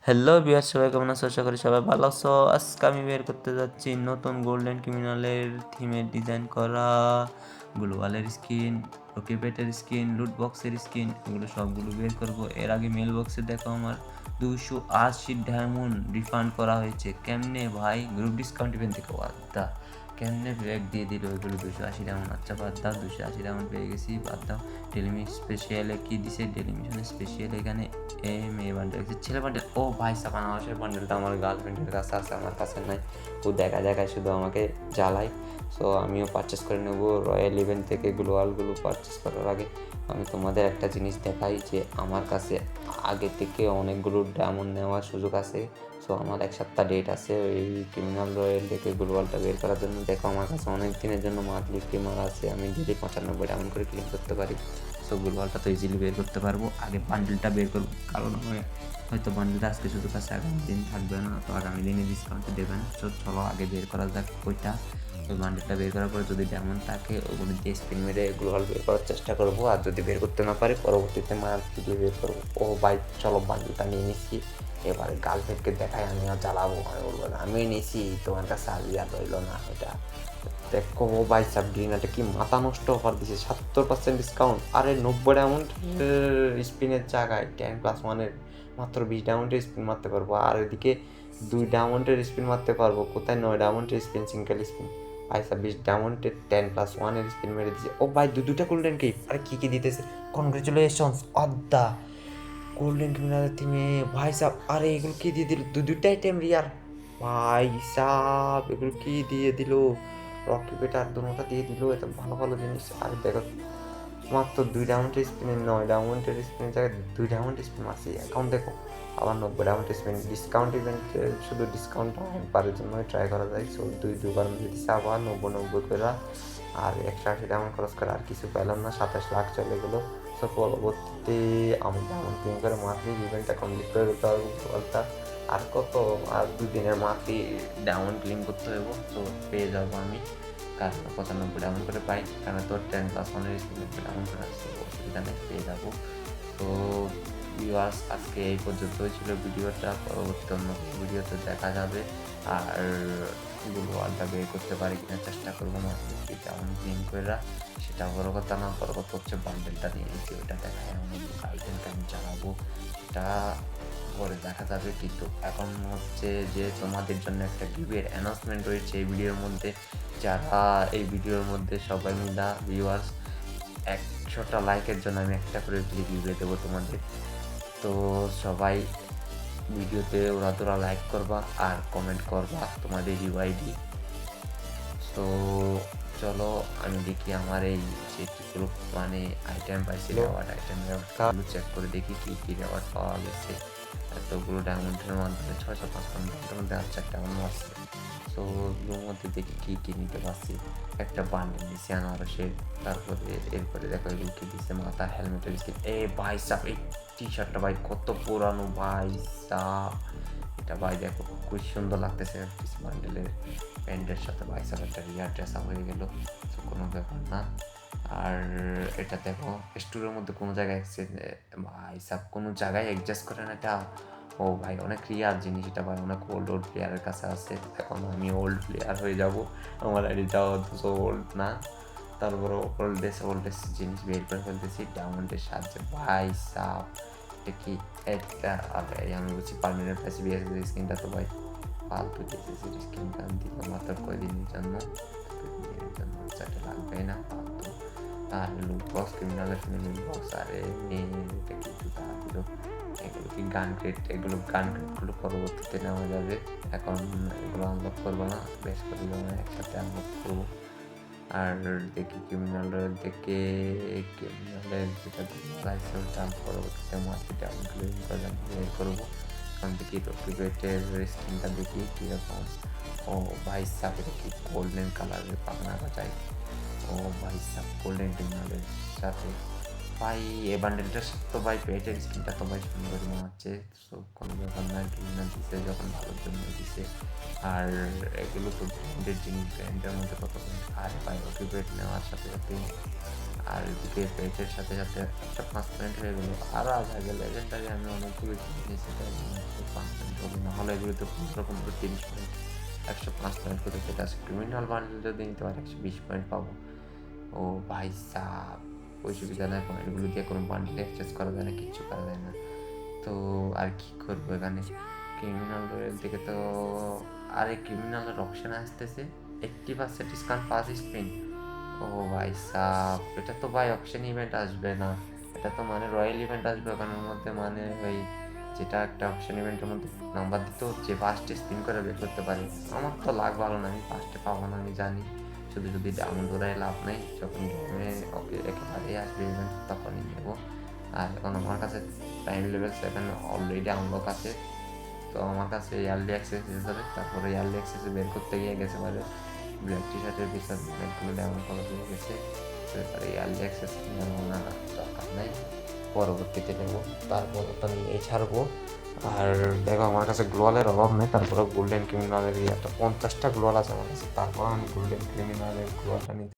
Hello viewers, সবাই কেমন আছো? আশা করি সবাই ভালো আছো। আজকে আমি বের করতে যাচ্ছি নতুন গোল্ডেন ক্রিমিনালের থিমে ডিজাইন করা গ্লোবালের স্কিন, রকিপেটের স্কিন, লুট বক্সের স্কিন, এগুলো সবগুলো বের করব। এর আগে মেল বক্সে দেখো আমার 280 ডায়মন্ড রিফান্ড করা হয়েছে। কেমনে ভাই? গ্রুপ ডিসকাউন্ট ইভেন্ট থেকে বাদ কেমনে ব্যাগ দিয়ে দিল এগুলো 280 ডায়মন্ড? আচ্ছা বাদ দাও, 280 ডায়মন্ড পেয়ে গেছি, বাদ দাও। ডেলিমি স্পেশালে কি দিছে? ডেলিমিশনে স্পেশাল এখানে মেয়ে বান্ডেল আছে, ছেলে বান্ডেল। ও ভাই সাব, আনারসের বান্ডেলটা আমার গার্লফ্রেন্ডের কাছে আছে, আমার কাছে নাই। ও দেখায় শুধু আমাকে জ্বালায়। সো আমিও পারচেস করে নেব রয়্যাল ইভেন্ট থেকে গ্লোয়ালগুলো। পারচেস করার আগে আমি তোমাদের একটা জিনিস দেখাই যে আমার কাছে আগে থেকে অনেকগুলো ডায়মন্ড নেওয়ার সুযোগ আছে। সো আমার 1 সপ্তাহ ডেট আছে ওই ক্রিমিনাল রয়্যাল থেকে গ্লোয়ালটা বের করার জন্য। দেখো আমার কাছে অনেক দিনের জন্য মান্থলি ক্লেমার আছে, আমি ডেলি 95 ডায়মন্ড করে ক্লেম করতে পারি। সো গ্লোবালটা তো ইজিলি বের করতে পারবো। আগে বান্ডেলটা বের করবো, কারণ হয়তো বান্ডেলটা আজকে শুধু কাছে আগামী দিন থাকবে না, তো আগামী দিনে ডিসকাউন্টে দেবে না। চলো আগে বের করা যাক ওইটা। ওই বান্ডেলটা বের করার পরে যদি যেমন থাকে ওগুলো দিয়ে স্পিন মেরে গ্লোবাল বের করার চেষ্টা করবো। আর যদি বের করতে না পারি পরবর্তীতে মান্থলি দিয়ে বের করবো। ও ভাই চলো, বান্ডেলটা নিয়ে নিচ্ছি। এবারে গার্লফ্রেন্ডকে দেখাই আমি আর জ্বালাবো। আমি বলবো আমি নিয়েছি, তোমার কাছে আর রইলো না এটা। দেখো ভাই সাব, গ্রিনাটা কি মাথা নষ্ট অফার দিছে, 70% ডিসকাউন্ট। আরে 90 ডায়মন্ড স্পিনের জায়গায় 10+1 মাত্র 20 ডায়মন্ডের স্পিন মারতে পারবো। আর ওইদিকে 2 ডায়মন্ডের স্পিন মারতে পারবো। কোথায় 9 ডায়মন্ডের স্পিন, সিঙ্গেল স্পিন। ভাই সাব 20 ডায়মন্ডের 10+1 স্পিন মেরে দিচ্ছে। ও ভাই দুটা গোল্ডেন ক্লিপ। আরে কি দিতেছে? কনগ্রেচুলেশনস অদ্দা গোল্ডেন ক্রিমিনাল টিমে। ভাই সাব আরে এগুলো কি দিয়ে দিল? দুটা আইটেম রিয়ার। ভাই সাব এগুলো কি দিয়ে দিল? রকি পেটার দুটোটা দিয়ে দিল, এটা ভালো জিনিস। আর দেখো মাত্র 2 ডায়মন্ডের স্পিনে 9 ডায়মন্ডের স্পিনের জায়গায় 2 ডায়মন্ডের স্পিন মারছি। এখন দেখো আবার 90 ডায়মন্ডের স্পিন। ডিসকাউন্ট ইভেন্টে শুধু ডিসকাউন্ট একবারের জন্য ট্রাই করা যায়। সো দুবার মিলে দিচ্ছে আবার 90 করে। আর 180 ডায়মন্ড খরচ করে আর কিছু পেলাম না, 27 লাখ চলে গেলো। সো পরবর্তীতে আমি ডায়মন্ড ক্লেম করে মান্থলি ইভেন্টটা কমপ্লিট করে দিতে পারবো। বলতা আর কত, আর 2 দিনের মান্থলি ডায়মন্ড ক্লেম করতে হইব। তো পেয়ে যাবো আমি, কারণ 95 ডায়মন্ড করে পাই, কারণ তোর 10+1 স্পিনে ডায়মন্ড করে আসছে, অসুবিধা নেই, পেয়ে যাবো। তো ভিউয়ার্স আজকে এই পর্যন্তই ছিল ভিডিওটা। পরবর্তী অন্য ভিডিওতে দেখা যাবে। আর গ্লোয়ালটা বের করতে পারি কিনা চেষ্টা করবো মাত্রকে ডাউন ক্লিন করে। সেটা বড় কথা না, বড় কথা হচ্ছে বান্ডেলটা নিয়ে নিচ্ছি, ওইটা দেখায় আমার গার্লফ্রেন্ডকে আমি চালাবো, সেটা পরে দেখা যাবে। কিন্তু এখন হচ্ছে যে তোমাদের জন্য একটা গিভের অ্যানাউন্সমেন্ট রয়েছে এই ভিডিওর মধ্যে। যারা এই ভিডিওর মধ্যে সবাই মিলা ভিউয়ার্স 100টা লাইকের জন্য আমি একটা করে গিভে দেবো তোমাদের। তো সবাই ভিডিওতে ওরা লাইক করবা আর কমেন্ট করবা তোমাদের ইউআইডি। তো চলো আমি দেখি আমার এই যেগুলো মানে আইটেম পাইছি, রেওয়ার্ড আইটেমের চেক করে দেখি কি রেওয়ার্ড পাওয়া গেছে। এতগুলো ডায়মন্ডের মাধ্যমে 655 ডায়মন্ডের মধ্যে 4 ডায়মন্ড আসছে। সো ওগুলোর মধ্যে দেখি কি নিতে পারছি। একটা বান্ডেল নিছি আনারসের, তারপরে এরপরে দেখো এগুলো কি দিচ্ছে, মাথা হেলমেটের স্কিন। এ ভাই সাব এই টি শার্টটা ভাই কত পুরানো ভাই সাব, এটা ভাই দেখো খুব সুন্দর লাগতেছে বান্ডেলের প্যান্টের সাথে। ভাই সাব একটা রিয়ার ড্রেস আপ হয়ে গেল, কোনো ব্যাপার না। আর এটা দেখো স্টোরের মধ্যে কোনো জায়গায় ভাই সাব কোনো জায়গায় অ্যাডজাস্ট করে না এটা। ও ভাই অনেক রিয়ার জিনিস এটা ভাই, অনেক ওল্ড প্লেয়ারের কাছে আছে। এখন আমি ওল্ড প্লেয়ার হয়ে যাব, আমার আইডি যাওয়া তো ওল্ড না, তারপরে ওল্ডেস্ট জিনিস বের করে ফেলতেছি ডায়মন্ডের সাহায্যে। ভাই সাব এটা কি? এটা আমি বলছি পারমানেন্ট প্রাইস বিএসএস স্ক্রিনটা তো ভাই ফালতু দিয়েছে। স্ক্রিনটা আমি দিলাম মাত্র কয়দিনের জন্য, এটা লাগবে না ফালতু। আর লুট বক্স, ক্রিমিনালের লুট বক্স, আরে এটা কি জুতা দিল? এগুলো কি গান ক্রেটগুলো পরবর্তীতে নেওয়া যাবে। এখন এগুলো আনলক করবো না, বেশ করে একসাথে আনলক করবো। আর দেখি ক্রিমিনালের যেটা লাইসেন্সটা পরবর্তীতে মার্কেটে আমি বের করবো। এখন দেখি রকিবেটের স্কিনটা দেখি কীরকম। ও ভাই সাব এটা কি গোল্ডেন কালারের পাখনা বাজায়। ও ভাই সাব গোল্ডেন ক্রিমিনালের সাথে ভাই এ বান্ডেলটার সাথে তো ভাই পেটের স্কিনটা তো ভাই সুন্দর মনে হচ্ছে। সো কোনো ব্যাপার না, ক্রিমিনাল দিছে যখন ভালোর জন্য দিছে। আর এগুলো তো ব্র্যান্ডের জিনিস, ব্র্যান্ডের মধ্যে কত আর ভাই রকিবেট নেওয়ার সাথে সাথে আর এদিকে পেটের সাথে একটা 5 পয়েন্ট হয়ে গেলো। আরও আগে লেজেন্ডারি আমি অনেকগুলো জিনিস নিয়েছি, তাই 5 হলো এগুলোতে 15, 30 পয়েন্ট, 105 পয়েন্ট করে যেটা আছে। ক্রিমিনাল বান্ডেল যদি নিতে পারে 120 পয়েন্ট পাবো। ও ভাই সাব, ওই সুবিধা নাই, পয়েন্টগুলো দিয়ে কোনো বান্ডেল এক্সচেঞ্জ করা যায় না, কিচ্ছু করা যায় না। তো আর কি করবো এখানে? ক্রিমিনালের দিকে তো আরে ক্রিমিনালের অপশন আসতেছে 80% ডিসকাউন্ট পাস স্পিন। ও ভাই সাব, এটা তো ভাই অপশন ইভেন্ট আসবে না, এটা তো মানে রয়্যাল ইভেন্ট আসবে ওখানের মধ্যে, মানে ওই যেটা একটা অপশন ইভেন্টের মধ্যে নাম্বার দিত যে ফার্স্টে স্পিন করে বের করতে পারে। আমার তো লাগ ভালো না, আমি ফার্স্টে পাবো না, আমি জানি। শুধু যদি ডায়মন্ড ধরায় লাভ নেই, যখন গেমে ওকে একেবারেই আসবে ইভেন্ট তখনই নেবো। আর এখন আমার কাছে প্রাইম লেভেল 7 অলরেডি আনলক আছে, তো আমার কাছে ইয়ারলি অ্যাক্সেস হিসেবে, তারপরে ইয়ারলি অ্যাক্সেসে বের করতে গিয়ে গেছে পারে ব্ল্যাক টি শার্টের পিছনে অনেকগুলো ডায়মন্ড কলেজ হয়ে গেছে। তো এবারে ইয়ারলি অ্যাক্সেস নেবো না, দরকার নেই, পরবর্তীতে নেবো, তারপর তো নিয়েই ছাড়বো। আর দেখো আমার কাছে গ্লোয়ালের অভাব নেই, তারপরে গোল্ডেন ক্রিমিনালের একটা 50টা গ্লোয়াল আছে আমার কাছে, তারপর আমি গোল্ডেন ক্রিমিনালের গ্লোয়ালটা নিতে